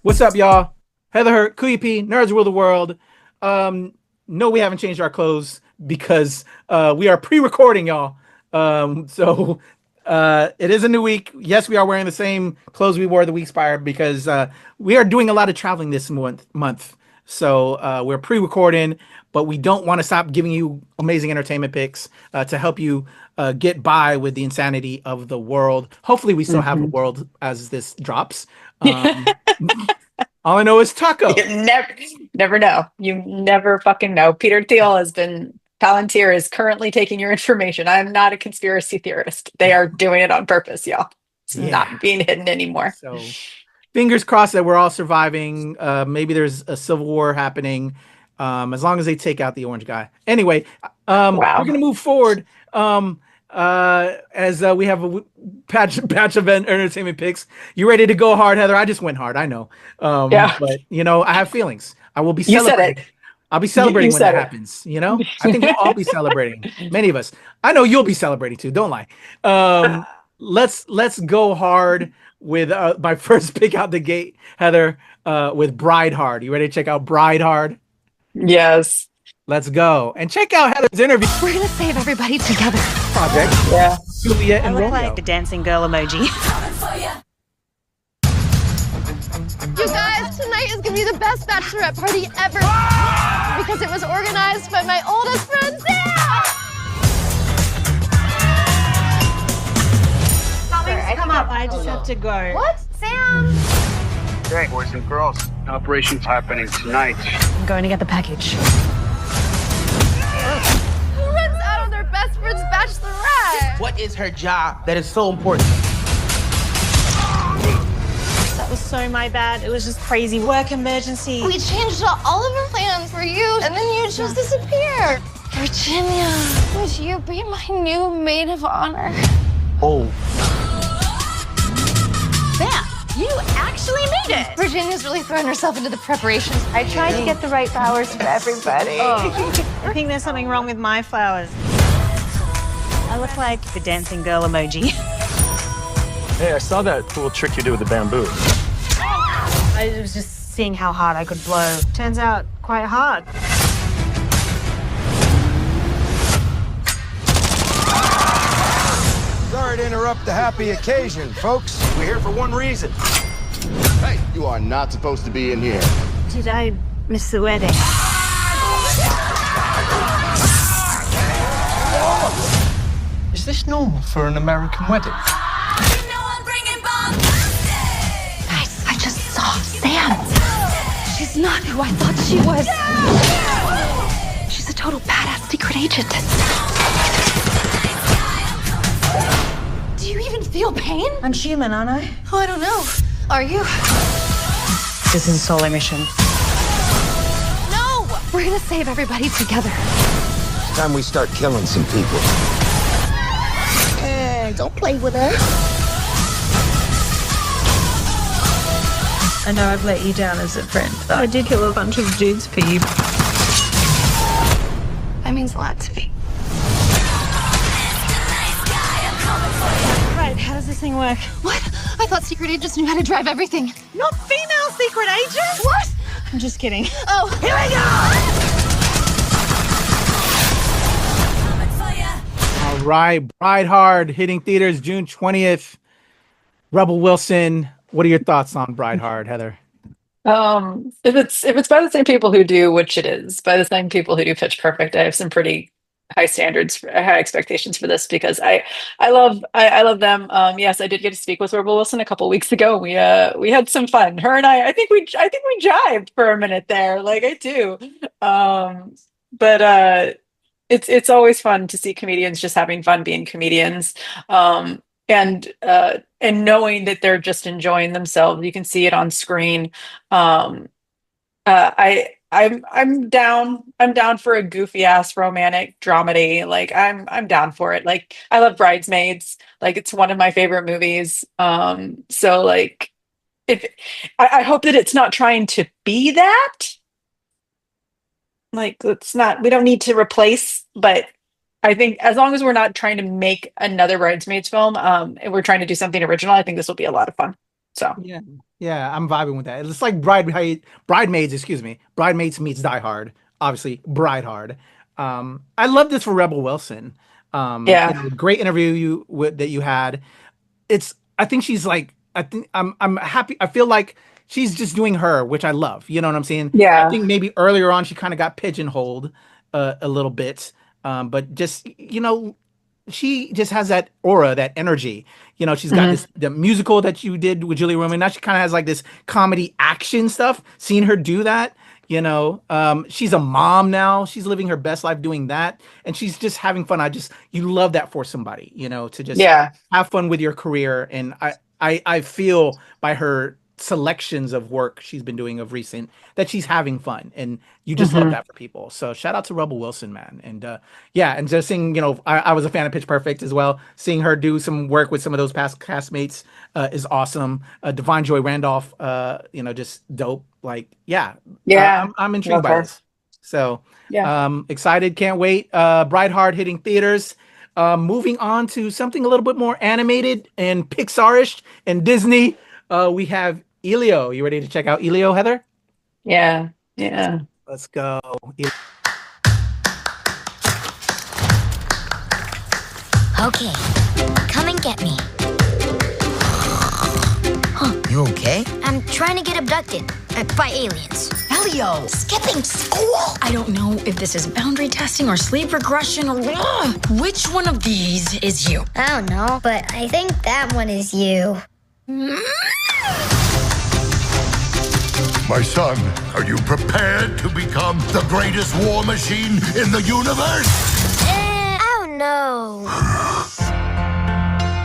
What's up, y'all? Heather Hurt, Kuya P, Nerds Rule the World. No, we haven't changed our clothes because we are pre-recording, y'all. It is a new week. Yes, we are wearing the same clothes we wore the week prior because we are doing a lot of traveling this month. So we're pre-recording, but we don't want to stop giving you amazing entertainment picks to help you get by with the insanity of the world. Hopefully, we still have the Mhm. world as this drops. Um, all I know is taco. You never know. You never fucking know. Peter Thiel has been Palantir is currently taking your information. I'm not a conspiracy theorist. They are doing it on purpose, y'all. It's Yeah. not being hidden anymore. So fingers crossed that we're all surviving. Maybe there's a civil war happening. As long as they take out the orange guy. Anyway, we're Wow. gonna move forward. As we have a patch of entertainment picks. You ready to go hard, Heather? I just went hard. I know. Yeah. But I have feelings. I will be You said celebrating. it. I'll be You celebrating when that said happens. I think we'll all be celebrating. Many of us. I know you'll be celebrating too. Don't lie. Um, let's go hard with my first pick out the gate, Heather. With Bride Hard. You ready to check out Bride Hard? Yes. Let's go and check out Heather's interview We're gonna save everybody together. project. Yeah. Juliet I and look Romeo. like the dancing girl emoji. You guys, tonight is gonna be the best bachelorette party ever because it was organized by my oldest friend, Sam! Come up, I just have to go. What? Sam? Okay, boys and girls, operation's happening tonight. I'm going to get the package. Who runs out of their best friend's bachelorette? What is her job that is so important? That was so my bad. It was just crazy work emergency. We changed all of our plans for you, and then you just disappeared. Virginia, would you be my new maid of honor? Oh, Sam, you actually made it. Virginia's really throwing herself into the preparations. I tried to get the right flowers for everybody. I think there's something wrong with my flowers. I look like the dancing girl emoji. Hey, I saw that cool trick you did with the bamboo. I was just seeing how hard I could blow. Turns out quite hard. Sorry to interrupt the happy occasion, folks. We're here for one reason. Hey, you are not supposed to be in here. Did I miss the wedding? Is this normal for an American wedding? Guys, I just saw Sam. She's not who I thought she was. She's a total badass secret agent. Do you even feel pain? I'm human, aren't I? Oh, I don't know. Are you? This is a solo mission. No! We're gonna save everybody together. It's time we start killing some people. Don't play with her. I know I've let you down as a friend, but I did kill a bunch of dudes for you. That means a lot to me. Right, how does this thing work? What? I thought secret agents knew how to drive everything. Not female secret agent? What? I'm just kidding. Oh, here we go! All right, Bride Hard hitting theaters June 20th. Rebel Wilson, what are your thoughts on Bride Hard, Heather? If it's by the same people who do, which it is, by the same people who do Pitch Perfect, I have some pretty high standards, high expectations for this because I love them. Yes, I did get to speak with Rebel Wilson a couple weeks ago. We had some fun. Her and I think we jived for a minute there. Like I do. But it's always fun to see comedians just having fun being comedians. And knowing that they're just enjoying themselves. You can see it on screen. I'm down. I'm down for a goofy ass romantic dramedy. Like I'm down for it. Like I love Bridesmaids. Like it's one of my favorite movies. So like if I hope that it's not trying to be that. Like we don't need to replace, but I think as long as we're not trying to make another Bridesmaids film, and we're trying to do something original, I think this will be a lot of fun. So Yeah, I'm vibing with that. It's like Bridemaids meets Die Hard. Obviously, Bride Hard. I love this for Rebel Wilson. yeah. Great interview that you had. I think she's like, I'm happy. I feel like she's just doing her, which I love. You know what I'm saying? I Yeah. think maybe earlier on she kind of got pigeonholed a little bit. But just, she just has that aura, that energy. She's got Mhm. the musical that you did with Julie Roman. Now she kind of has like this comedy action stuff. Seeing her do that, she's a mom now. She's living her best life doing that, and she's just having fun. You love that for somebody, to just Yeah. have fun with your career. And I feel by her selections of work she's been doing of recent that she's having fun, and you just love Mhm. that for people. So shout out to Rebel Wilson, man. And and just seeing, I was a fan of Pitch Perfect as well. Seeing her do some work with some of those past castmates is awesome. Divine Joy Randolph, just dope. Like, yeah, Yeah. I'm intrigued Love by her. this. So Yeah. excited, can't wait. Bright Heart hitting theaters. Moving on to something a little bit more animated and Pixar-ish and Disney. We have Elio. You ready to check out Elio, Heather? Yeah. Yeah. Let's go. Okay, come and get me. You okay? I'm trying to get abducted by aliens. Elio! Skipping school? I don't know if this is boundary testing or sleep regression or which one of these is you. I don't know, but I think that one is you. My son, are you prepared to become the greatest war machine in the universe? I don't know.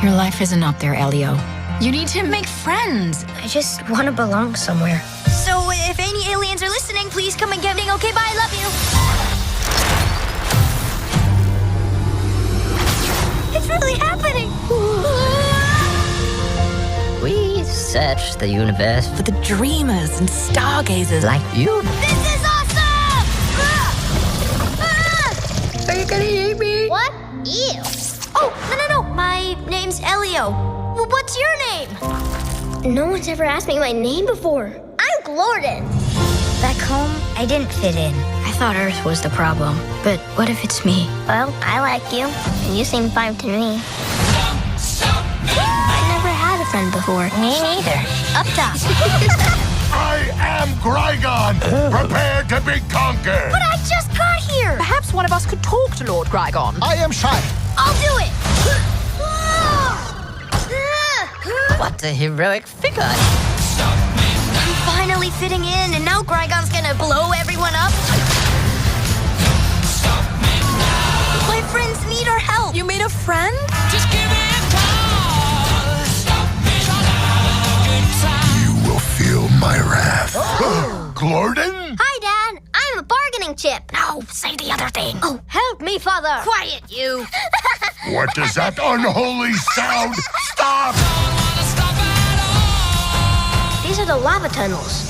Your life isn't up there, Elio. You need to make friends. I just want to belong somewhere. So if any aliens are listening, please come and get me. Okay, bye, love you. It's really happening. We search the universe for the dreamers and stargazers like you. This is awesome! Are you gonna eat me? What? Ew. Oh, no. My name's Elio. Well, what's your name? No one's ever asked me my name before. I'm Glorden. Back home, I didn't fit in. I thought Earth was the problem. But what if it's me? Well, I like you, and you seem fine to me. I never had a friend before. Me neither. Up top. I am Grygon, prepared to be conquered. But I just got here. Perhaps one of us could talk to Lord Grygon. I am shy. I'll do it. What a heroic figure. I'm finally fitting in, and now Grygon's gonna blow everyone up. My friends need our help. You made a friend? Just give me a call. You will feel my wrath. Glorden? Hi, Dad. I'm a bargaining chip. No, say the other thing. Oh, help me, Father. Quiet, you. What does that unholy sound? Stop! These are the lava tunnels.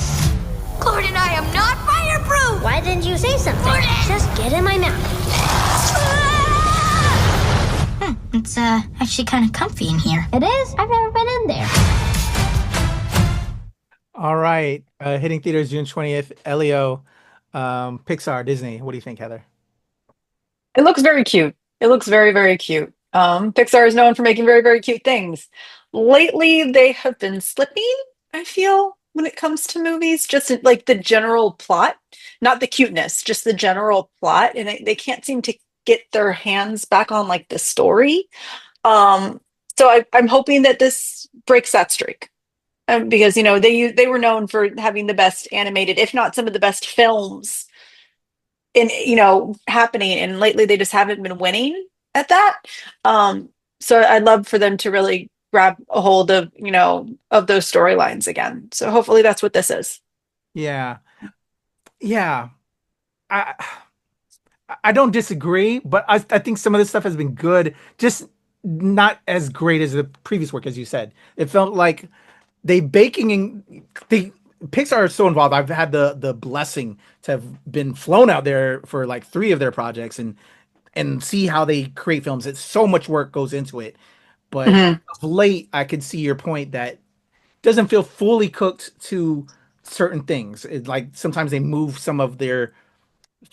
Gordon, I am not fireproof. Why didn't you say something? Gordon! Just get in my mouth. It's actually kind of comfy in here. It is? I've never been in there. All right. Hitting theaters June 20th. Elio, Pixar, Disney. What do you think, Heather? It looks very cute. It looks very, very cute. Pixar is known for making very, very cute things. Lately, they have been slipping, I feel, when it comes to movies, just like the general plot, not the cuteness, just the general plot. And they can't seem to get their hands back on like the story. So I'm hoping that this breaks that streak. Because, they were known for having the best animated, if not some of the best films happening. And lately they just haven't been winning at that. So I'd love for them to really grab a hold of, of those storylines again. So hopefully that's what this is. Yeah. I don't disagree, but I think some of this stuff has been good, just not as great as the previous work, as you said. It felt like Pixar is so involved. I've had the blessing to have been flown out there for like 3 of their projects and see how they create films. It's so much work goes into it. But of late, I could see your point that doesn't feel fully cooked to certain things. It, like sometimes they move some of their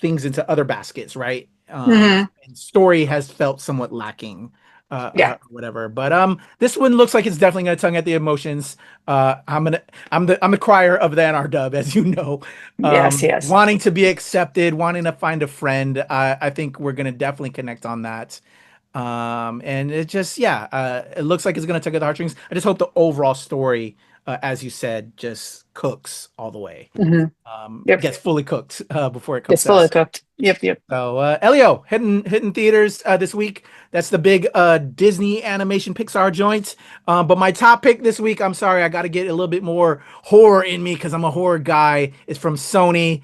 things into other baskets, right? And story has felt somewhat lacking, whatever. But this one looks like it's definitely gonna tug at the emotions. I'm the crier of the NR dub, as you know. Yes. Wanting to be accepted, wanting to find a friend. I think we're gonna definitely connect on that. And it just, it looks like it's gonna tug at the heartstrings. I just hope the overall story, as you said, just cooks all the way. Gets fully cooked before it cooks. It's fully cooked. Yep. So Elio hitting theaters this week. That's the big Disney animation Pixar joint. But my top pick this week, I'm sorry, I got to get a little bit more horror in me because I'm a horror guy. It's from Sony.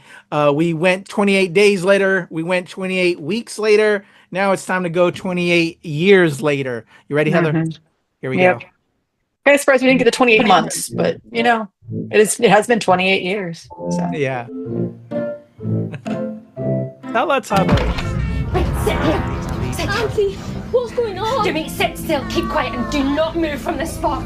We went 28 days later. We went 28 weeks later. Now it's time to go 28 years later. You ready, Heather? Here we go. Kind of surprised we didn't get the 28 months, but it has been 28 years. So. Yeah. Now let's have it. Wait, sit here. Auntie, what's going on? Jimmy, sit still, keep quiet, and do not move from this spot.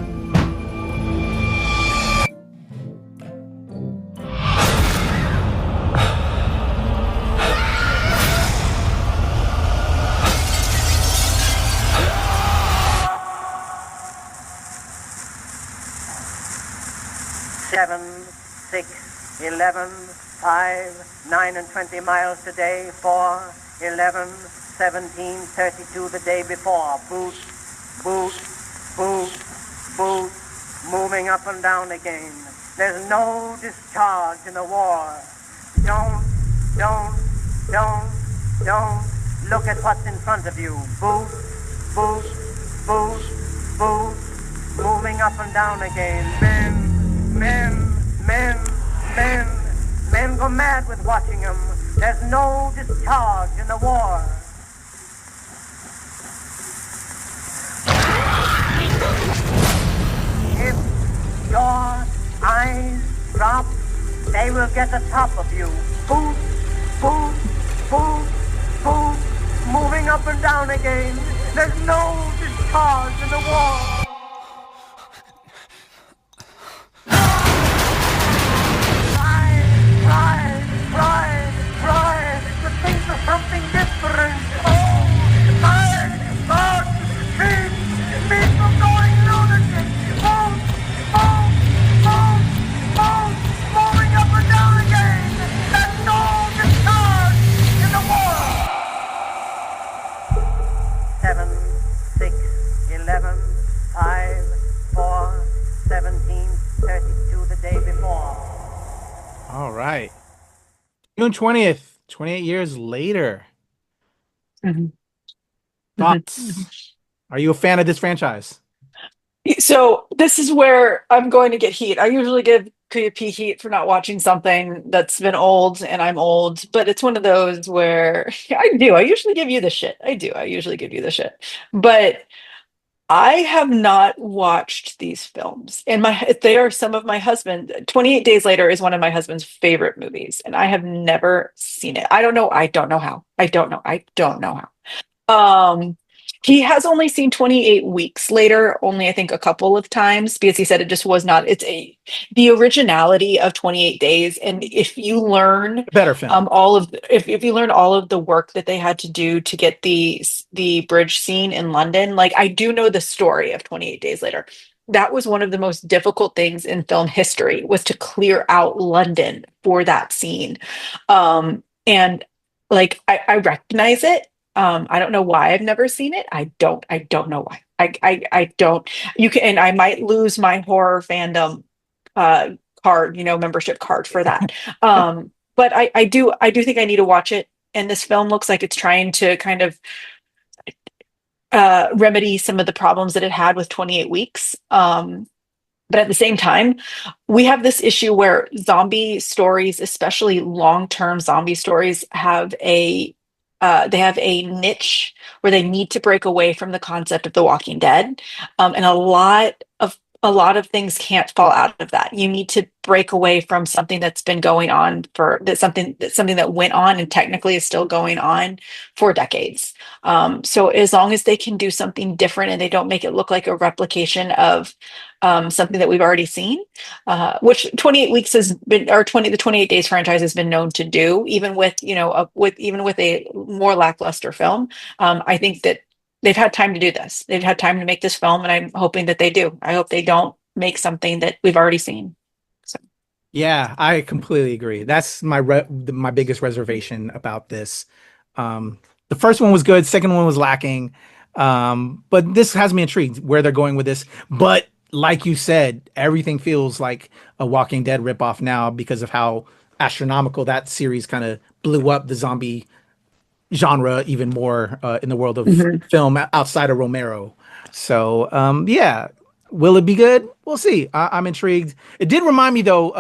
Seven, 6, 11, 5, 9 and 20 miles today, 4, 11, 17, 32 the day before. Boot, boot, boot, boot, moving up and down again. There's no discharge in the war. Don't look at what's in front of you. Boot, boot, boot, boot, moving up and down again. Men go mad with watching them. There's no discharge in the war. If your eyes drop, they will get the top of you. Boot, boot, boot, boot, moving up and down again. There's no discharge in the war. Pride, to think of something different. Oh, God, keep me from going lunatic. Boom, moving up and down again. There's no discharge in the war. 7, 6, 11, 5, 4, 17, 32 the day before. All right. June 20th, 28 years later. Thoughts? Are you a fan of this franchise? So this is where I'm going to get heat. I usually give KAYFABEYBABY heat for not watching something that's been old, and I'm old, but it's one of those where I usually give you the shit. I usually give you the shit. But I have not watched these films, and they are some of my husband. 28 Days Later is one of my husband's favorite movies, and I have never seen it. I don't know how. He has only seen 28 Weeks Later, only I think a couple of times, because he said it just was not. The originality of 28 Days, and if you learn better film, if you learn all of the work that they had to do to get the bridge scene in London, like I do know the story of 28 Days Later. That was one of the most difficult things in film history, was to clear out London for that scene, and like I recognize it. I don't know why I've never seen it. I don't know why. I don't. You can, and I might lose my horror fandom card, membership card for that. But I do think I need to watch it. And this film looks like it's trying to kind of remedy some of the problems that it had with 28 Weeks. But at the same time, we have this issue where zombie stories, especially long-term zombie stories, they have a niche where they need to break away from the concept of The Walking Dead. And a lot of a lot of things can't fall out of that. You need to break away from something that's been going on something that went on and technically is still going on for decades. So as long as they can do something different and they don't make it look like a replication of something that we've already seen, which 28 weeks has been, or the 28 days franchise has been known to do, even with, even with a more lackluster film. I think that they've had time to do this. They've had time to make this film, and I'm hoping that they do. I hope they don't make something that we've already seen. So, yeah, I completely agree. That's my biggest reservation about this. The first one was good. Second one was lacking. But this has me intrigued where they're going with this. But like you said, everything feels like a Walking Dead ripoff now because of how astronomical that series kind of blew up the zombie genre even more in the world of film outside of Romero. So yeah, will it be good? We'll see. I'm intrigued. It did remind me though,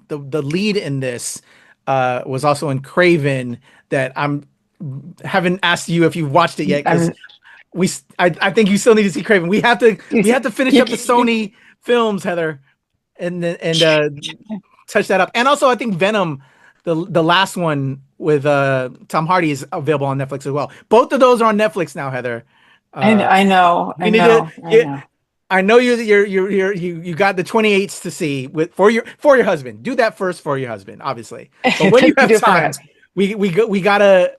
the lead in this was also in Craven that haven't asked you if you've watched it yet, because I think you still need to see Craven. We have to finish up the Sony films, Heather, and touch that up. And also I think Venom, the last one with Tom Hardy, is available on Netflix as well. Both of those are on Netflix now, Heather. I know. I know you got the 28s to see for your husband. Do that first for your husband, obviously. But when you have time, we gotta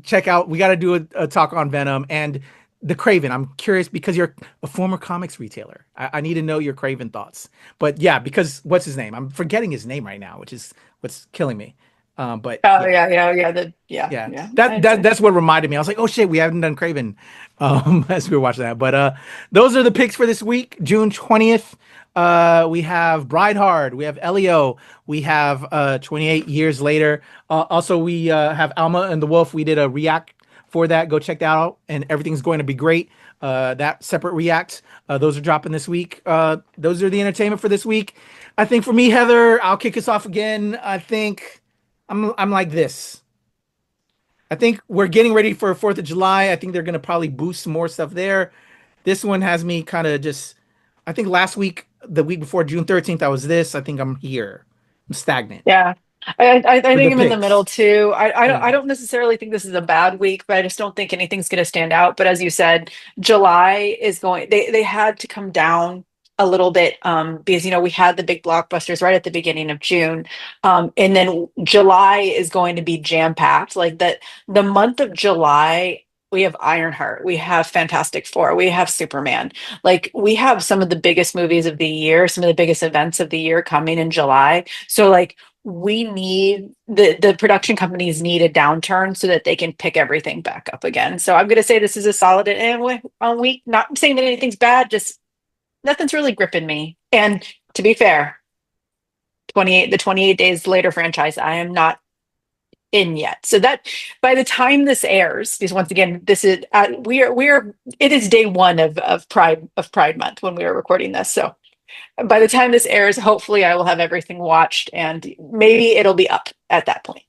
check out. We gotta do a talk on Venom and the Craven. I'm curious because you're a former comics retailer. I need to know your Craven thoughts. But yeah, because what's his name? I'm forgetting his name right now, which is what's killing me. But that's what reminded me. I was like, oh shit, we haven't done Craven as we were watching that. But those are the picks for this week. June 20th. We have Bride Hard, we have Elio, we have 28 Years Later. Also we have Alma and the Wolf. We did a react for that. Go check that out, and everything's going to be great. That separate react, those are dropping this week. Those are the entertainment for this week. I think for me, Heather, I'll kick us off again. I think I'm like this. I think we're getting ready for 4th of July. I think they're going to probably boost some more stuff there. This one has me kind of just, I think last week, the week before June 13th, I was this. I think I'm here. I'm stagnant. Yeah. I think I'm in the middle too. I don't necessarily think this is a bad week, but I just don't think anything's going to stand out. But as you said, July is going, they had to come down a little bit because we had the big blockbusters right at the beginning of June, and then July is going to be jam packed. Like the month of July, we have Ironheart, we have Fantastic Four, we have Superman. Like we have some of the biggest movies of the year, some of the biggest events of the year coming in July. So like we need the production companies need a downturn so that they can pick everything back up again. So I'm going to say this is a solid week. Not saying that anything's bad, just nothing's really gripping me. And to be fair, the 28 Days Later franchise, I am not in yet. So that by the time this airs, because once again, this is it is day one of Pride Month when we are recording this. So by the time this airs, hopefully I will have everything watched, and maybe it'll be up at that point.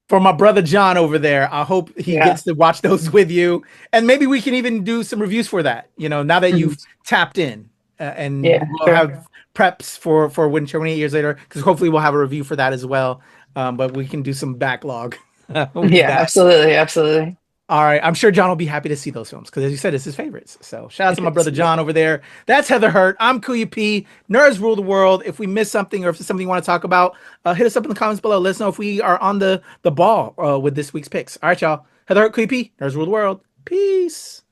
For my brother John over there, I hope he gets to watch those with you, and maybe we can even do some reviews for that. Now that you've tapped in. And we'll have preps for when 28 Years Later, because hopefully we'll have a review for that as well. But we can do some backlog. Absolutely. All right. I'm sure John will be happy to see those films because, as you said, it's his favorites. So shout out to my brother John over there. That's Heather Hurt. I'm Kuya P. Nerds rule the world. If we missed something or if it's something you want to talk about, hit us up in the comments below. Let us know if we are on the ball with this week's picks. All right, y'all. Heather Hurt, Kuya P. Nerds rule the world. Peace.